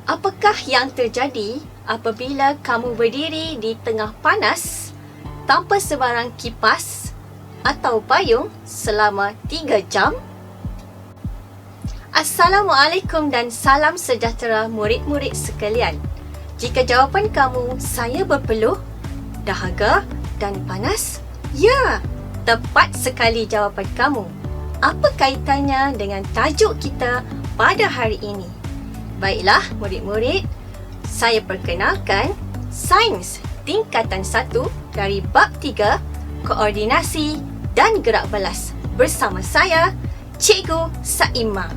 Apakah yang terjadi apabila kamu berdiri di tengah panas tanpa sebarang kipas atau payung selama 3 jam? Assalamualaikum dan salam sejahtera murid-murid sekalian. Jika jawapan kamu, saya berpeluh, dahaga dan panas, ya, tepat sekali jawapan kamu. Apa kaitannya dengan tajuk kita pada hari ini? Baiklah murid-murid, saya perkenalkan Sains Tingkatan 1 dari Bab 3, Koordinasi dan Gerak Balas bersama saya, Cikgu Saimah.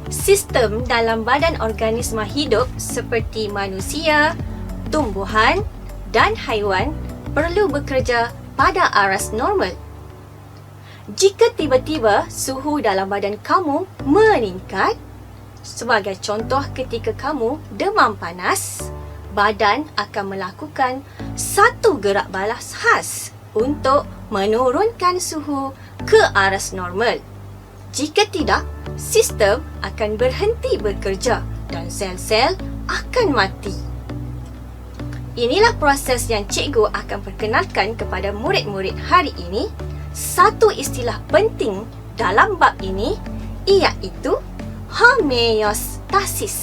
Sistem dalam badan organisma hidup seperti manusia, tumbuhan dan haiwan perlu bekerja pada aras normal. Jika tiba-tiba suhu dalam badan kamu meningkat, sebagai contoh ketika kamu demam panas, badan akan melakukan satu gerak balas khas untuk menurunkan suhu ke aras normal. Jika tidak, sistem akan berhenti bekerja dan sel-sel akan mati. Inilah proses yang cikgu akan perkenalkan kepada murid-murid hari ini. Satu istilah penting dalam bab ini iaitu homeostasis.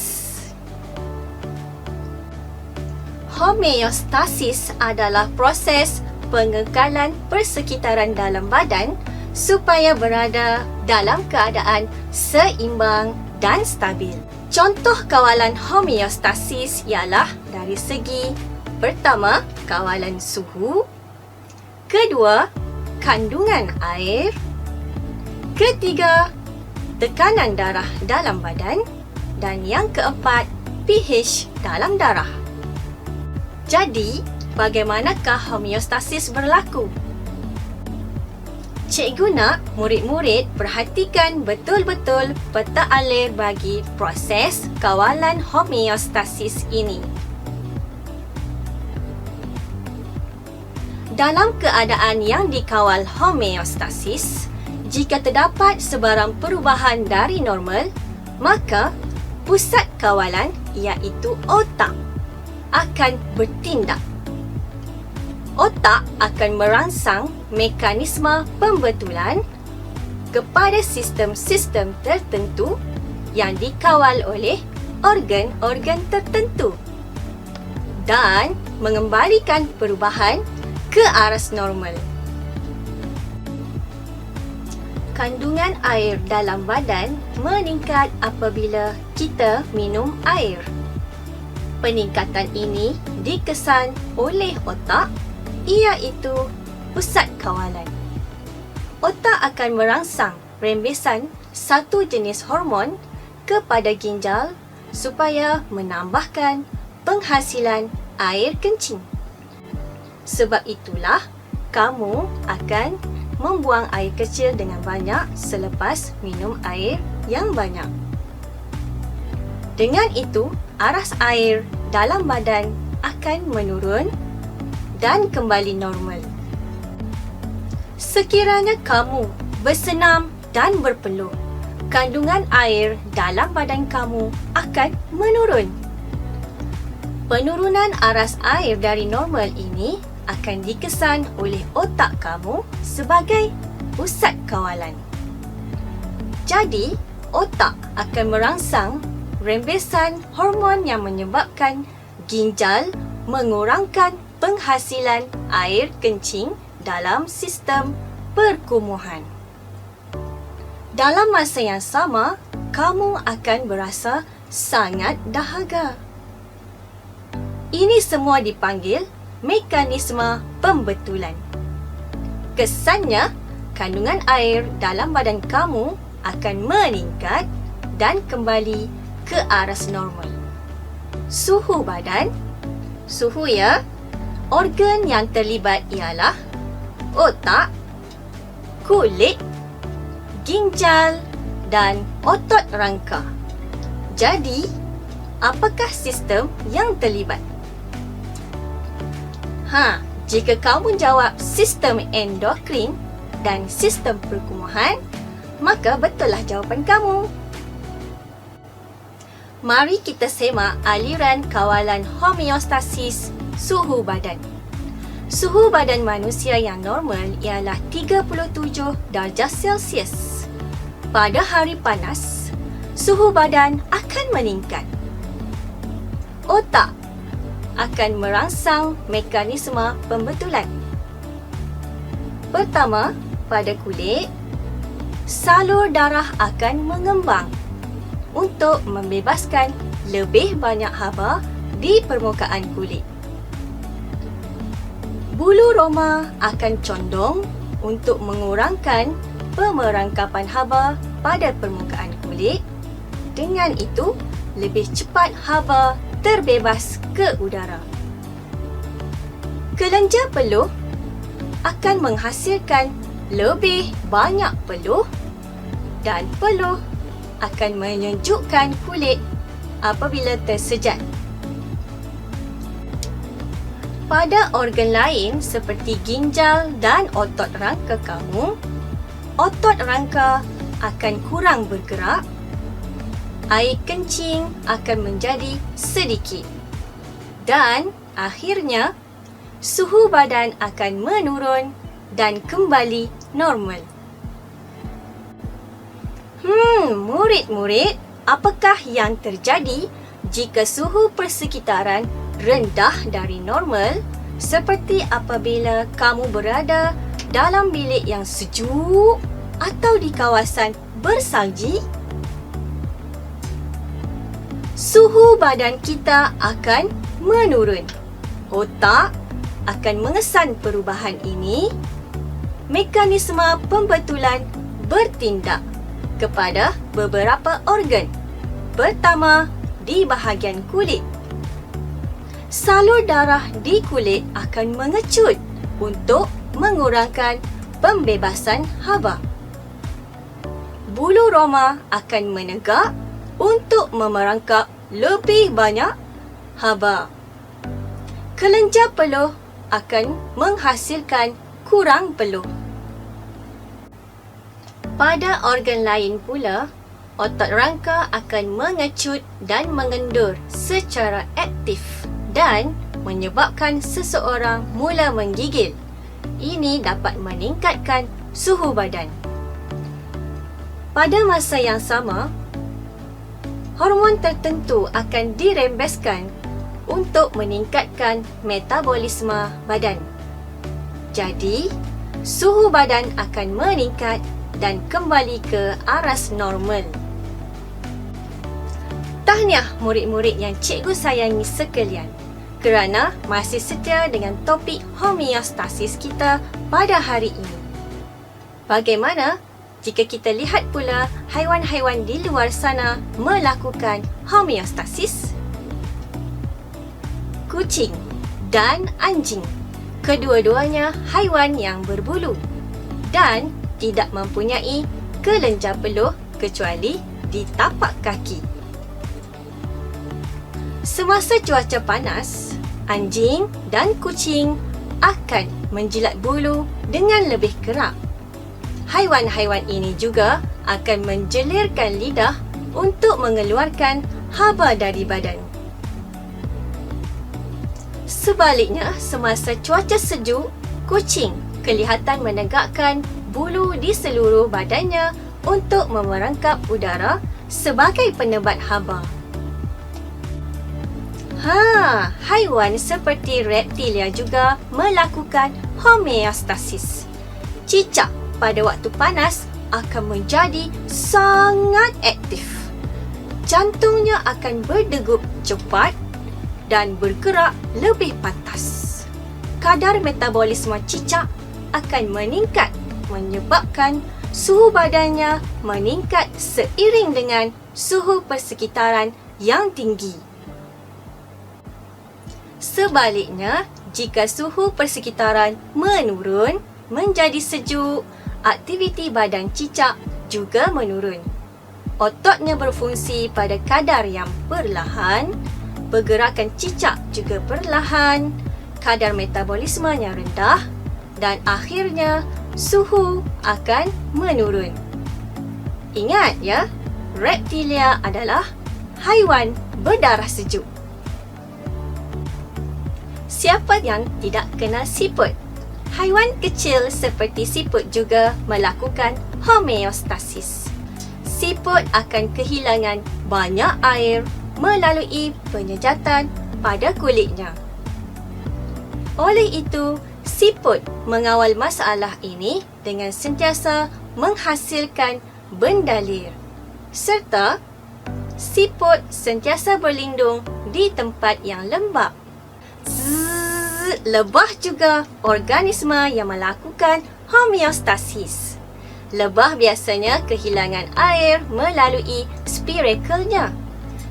Homeostasis adalah proses pengekalan persekitaran dalam badan supaya berada dalam keadaan seimbang dan stabil. Contoh kawalan homeostasis ialah dari segi pertama, kawalan suhu, kedua, kandungan air, ketiga, tekanan darah dalam badan, dan yang keempat, pH dalam darah. Jadi, bagaimanakah homeostasis berlaku? Cikgu nak murid-murid perhatikan betul-betul peta alir bagi proses kawalan homeostasis ini. Dalam keadaan yang dikawal homeostasis, jika terdapat sebarang perubahan dari normal, maka pusat kawalan iaitu otak akan bertindak. Otak akan merangsang mekanisme pembetulan kepada sistem-sistem tertentu yang dikawal oleh organ-organ tertentu dan mengembalikan perubahan ke aras normal. Kandungan air dalam badan meningkat apabila kita minum air. Peningkatan ini dikesan oleh otak, iaitu pusat kawalan. Otak akan merangsang rembesan satu jenis hormon kepada ginjal supaya menambahkan penghasilan air kencing. Sebab itulah kamu akan membuang air kecil dengan banyak selepas minum air yang banyak. Dengan itu, aras air dalam badan akan menurun dan kembali normal. Sekiranya kamu bersenam dan berpeluh, kandungan air dalam badan kamu akan menurun. Penurunan aras air dari normal ini akan dikesan oleh otak kamu sebagai pusat kawalan. Jadi, otak akan merangsang rembesan hormon yang menyebabkan ginjal mengurangkan penghasilan air kencing dalam sistem perkumuhan. Dalam masa yang sama, kamu akan berasa sangat dahaga. Ini semua dipanggil mekanisme pembetulan. Kesannya, kandungan air dalam badan kamu akan meningkat dan kembali ke aras normal. Suhu badan, suhu ya, organ yang terlibat ialah otak, kulit, ginjal dan otot rangka. Jadi, apakah sistem yang terlibat? Jika kamu jawab sistem endokrin dan sistem perkumuhan, maka betullah jawapan kamu. Mari kita semak aliran kawalan homeostasis suhu badan. Suhu badan manusia yang normal ialah 37 darjah Celsius. Pada hari panas, suhu badan akan meningkat. Otak akan merangsang mekanisme pembetulan. Pertama, pada kulit, salur darah akan mengembang untuk membebaskan lebih banyak haba di permukaan kulit. Bulu roma akan condong untuk mengurangkan pemerangkapan haba pada permukaan kulit. Dengan itu, lebih cepat haba terbebas ke udara. Kelenjar peluh akan menghasilkan lebih banyak peluh dan peluh akan menyejukkan kulit apabila tersejat. Pada organ lain seperti ginjal dan otot rangka kamu, otot rangka akan kurang bergerak, air kencing akan menjadi sedikit dan akhirnya suhu badan akan menurun dan kembali normal. Murid-murid, apakah yang terjadi jika suhu persekitaran rendah dari normal seperti apabila kamu berada dalam bilik yang sejuk atau di kawasan bersalji? Suhu badan kita akan menurun. Otak akan mengesan perubahan ini. Mekanisme pembetulan bertindak kepada beberapa organ. Pertama, di bahagian kulit. Salur darah di kulit akan mengecut untuk mengurangkan pembebasan haba. Bulu roma akan menegak untuk memerangkap lebih banyak haba. Kelenjar peluh akan menghasilkan kurang peluh. Pada organ lain pula, otot rangka akan mengecut dan mengendur secara aktif dan menyebabkan seseorang mula menggigil. Ini dapat meningkatkan suhu badan. Pada masa yang sama, hormon tertentu akan dirembeskan untuk meningkatkan metabolisme badan. Jadi, suhu badan akan meningkat dan kembali ke aras normal. Tahniah murid-murid yang cikgu sayangi sekalian kerana masih setia dengan topik homeostasis kita pada hari ini. Bagaimana jika kita lihat pula haiwan-haiwan di luar sana melakukan homeostasis? Kucing dan anjing, kedua-duanya haiwan yang berbulu dan tidak mempunyai kelenjar peluh kecuali di tapak kaki. Semasa cuaca panas, anjing dan kucing akan menjilat bulu dengan lebih kerap. Haiwan-haiwan ini juga akan menjelirkan lidah untuk mengeluarkan haba dari badan. Sebaliknya, semasa cuaca sejuk, kucing kelihatan menegakkan bulu di seluruh badannya untuk memerangkap udara sebagai penebat haba. Haiwan seperti reptilia juga melakukan homeostasis. Cicak pada waktu panas akan menjadi sangat aktif. Jantungnya akan berdegup cepat dan bergerak lebih pantas. Kadar metabolisme cicak akan meningkat menyebabkan suhu badannya meningkat seiring dengan suhu persekitaran yang tinggi. Sebaliknya, jika suhu persekitaran menurun menjadi sejuk, aktiviti badan cicak juga menurun. Ototnya berfungsi pada kadar yang perlahan, pergerakan cicak juga perlahan, kadar metabolismenya rendah dan akhirnya suhu akan menurun. Ingat ya, reptilia adalah haiwan berdarah sejuk. Siapa yang tidak kenal siput? Haiwan kecil seperti siput juga melakukan homeostasis. Siput akan kehilangan banyak air melalui penyejatan pada kulitnya. Oleh itu, siput mengawal masalah ini dengan sentiasa menghasilkan bendalir. Serta, siput sentiasa berlindung di tempat yang lembap. Lebah juga organisme yang melakukan homeostasis. Lebah biasanya kehilangan air melalui spiracle-nya.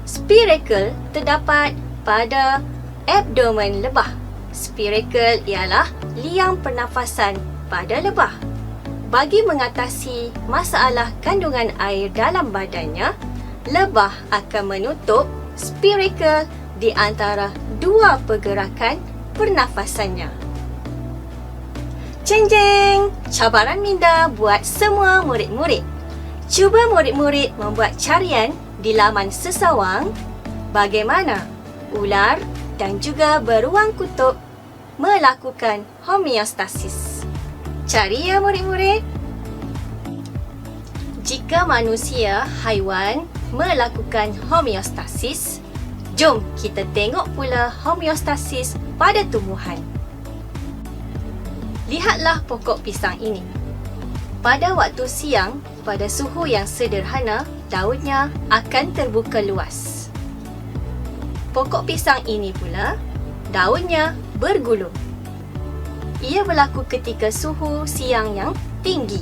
Spiracle terdapat pada abdomen lebah. Spiracle ialah liang pernafasan pada lebah. Bagi mengatasi masalah kandungan air dalam badannya, lebah akan menutup spiracle di antara dua pergerakan pernafasannya. Jeng jeng! Cabaran minda buat semua murid-murid. Cuba murid-murid membuat carian di laman sesawang bagaimana ular dan juga beruang kutub melakukan homeostasis. Cari ya murid-murid. Jika manusia, haiwan melakukan homeostasis, jom kita tengok pula homeostasis pada tumbuhan. Lihatlah pokok pisang ini. Pada waktu siang, pada suhu yang sederhana, daunnya akan terbuka luas. Pokok pisang ini pula, daunnya bergulung. Ia berlaku ketika suhu siang yang tinggi.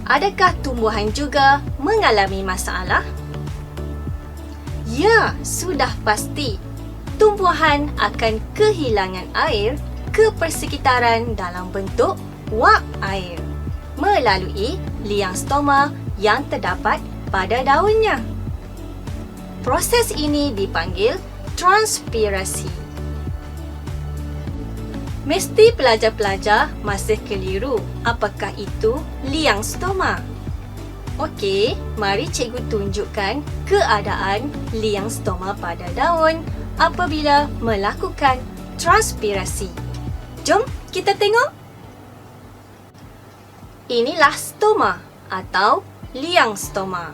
Adakah tumbuhan juga mengalami masalah? Ya, sudah pasti. Tumbuhan akan kehilangan air ke persekitaran dalam bentuk wap air melalui liang stoma yang terdapat pada daunnya. Proses ini dipanggil transpirasi. Mesti pelajar-pelajar masih keliru apakah itu liang stoma. Okey, mari cikgu tunjukkan keadaan liang stoma pada daun apabila melakukan transpirasi. Jom kita tengok. Inilah stoma atau liang stoma.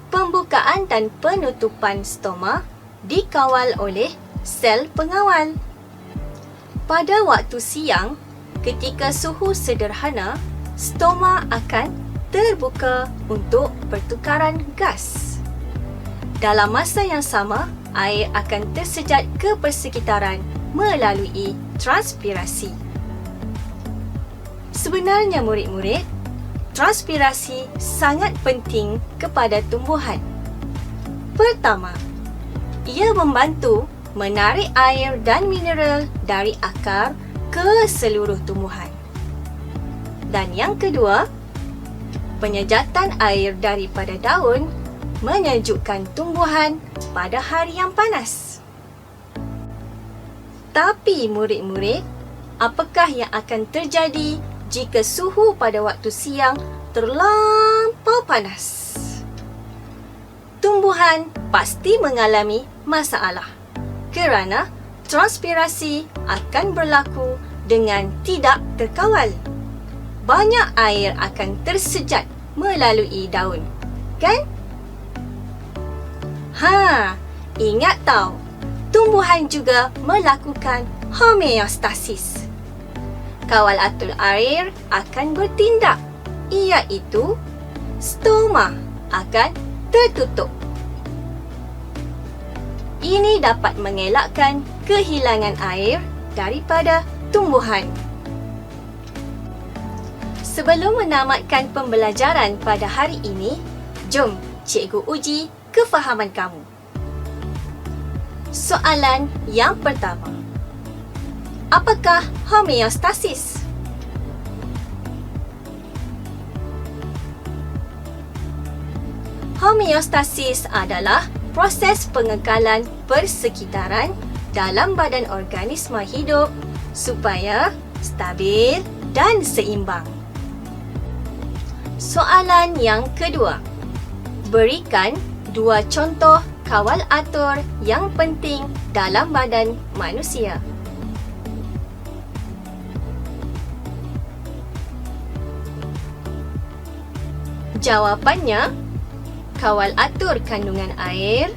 Pembukaan dan penutupan stoma dikawal oleh sel pengawal. Pada waktu siang, ketika suhu sederhana, stoma akan terbuka untuk pertukaran gas. Dalam masa yang sama, air akan tersejat ke persekitaran melalui transpirasi. Sebenarnya murid-murid, transpirasi sangat penting kepada tumbuhan. Pertama, ia membantu menarik air dan mineral dari akar ke seluruh tumbuhan. Dan yang kedua, penyejatan air daripada daun menyejukkan tumbuhan pada hari yang panas. Tapi murid-murid, apakah yang akan terjadi jika suhu pada waktu siang terlampau panas? Tumbuhan pasti mengalami masalah kerana transpirasi akan berlaku dengan tidak terkawal. Banyak air akan tersejat melalui daun, kan? Ingat tahu, tumbuhan juga melakukan homeostasis. Kawal atur air akan bertindak, iaitu stoma akan tertutup. Ini dapat mengelakkan kehilangan air daripada tumbuhan. Sebelum menamatkan pembelajaran pada hari ini, jom cikgu uji kefahaman kamu. Soalan yang pertama. Apakah homeostasis? Homeostasis adalah proses pengekalan persekitaran dalam badan organisma hidup supaya stabil dan seimbang. Soalan yang kedua. Berikan 2 contoh kawal atur yang penting dalam badan manusia. Jawapannya, kawal atur kandungan air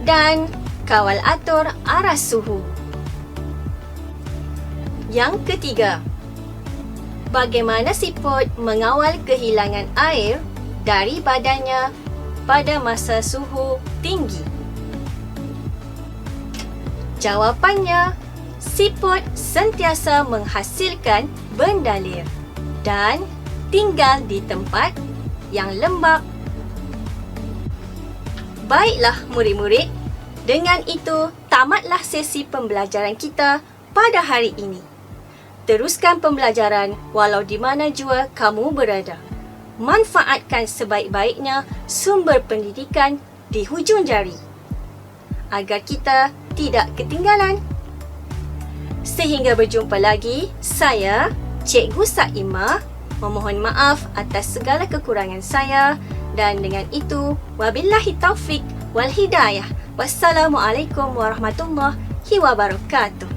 dan kawal atur aras suhu. Yang ketiga, bagaimana siput mengawal kehilangan air dari badannya pada masa suhu tinggi? Jawapannya, siput sentiasa menghasilkan bendalir dan tinggal di tempat yang lembap. Baiklah murid-murid, dengan itu tamatlah sesi pembelajaran kita pada hari ini. Teruskan pembelajaran walau di mana jua kamu berada. Manfaatkan sebaik-baiknya sumber pendidikan di hujung jari agar kita tidak ketinggalan. Sehingga berjumpa lagi, saya, Cikgu Saimah, memohon maaf atas segala kekurangan saya dan dengan itu wabillahi taufik wal hidayah. Wassalamualaikum warahmatullahi wabarakatuh.